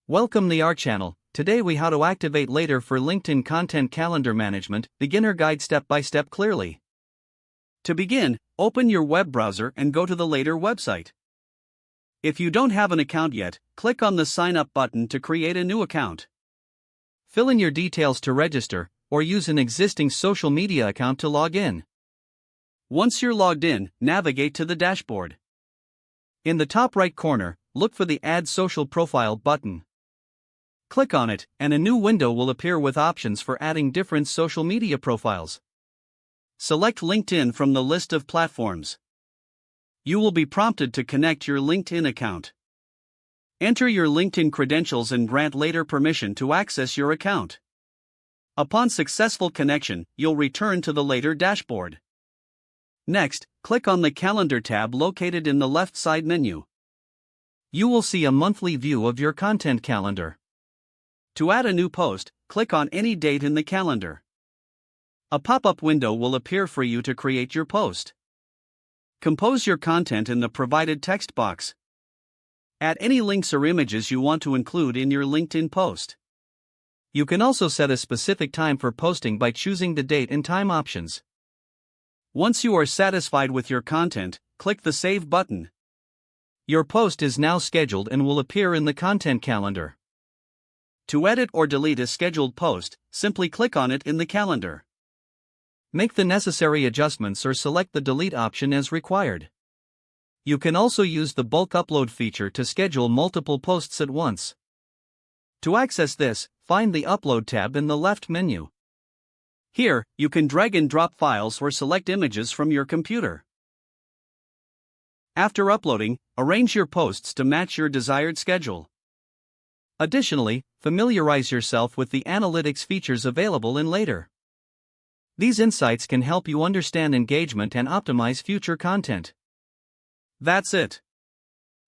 Welcome to our channel. Today we how to activate Later for LinkedIn Content Calendar Management, beginner guide step by step clearly. To begin, open your web browser and go to the Later website. If you don't have an account yet, click on the Sign Up button to create a new account. Fill in your details to register, or use an existing social media account to log in. Once you're logged in, navigate to the dashboard. In the top right corner, look for the Add Social Profile button. Click on it, and a new window will appear with options for adding different social media profiles. Select LinkedIn from the list of platforms. You will be prompted to connect your LinkedIn account. Enter your LinkedIn credentials and grant Later permission to access your account. Upon successful connection, you'll return to the Later dashboard. Next, click on the Calendar tab located in the left side menu. You will see a monthly view of your content calendar. To add a new post, click on any date in the calendar. A pop-up window will appear for you to create your post. Compose your content in the provided text box. Add any links or images you want to include in your LinkedIn post. You can also set a specific time for posting by choosing the date and time options. Once you are satisfied with your content, click the Save button. Your post is now scheduled and will appear in the content calendar. To edit or delete a scheduled post, simply click on it in the calendar. Make the necessary adjustments or select the delete option as required. You can also use the bulk upload feature to schedule multiple posts at once. To access this, find the Upload tab in the left menu. Here, you can drag and drop files or select images from your computer. After uploading, arrange your posts to match your desired schedule. Additionally, familiarize yourself with the analytics features available in Later. These insights can help you understand engagement and optimize future content. That's it.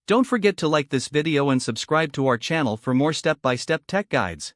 Don't forget to like this video and subscribe to our channel for more step-by-step tech guides.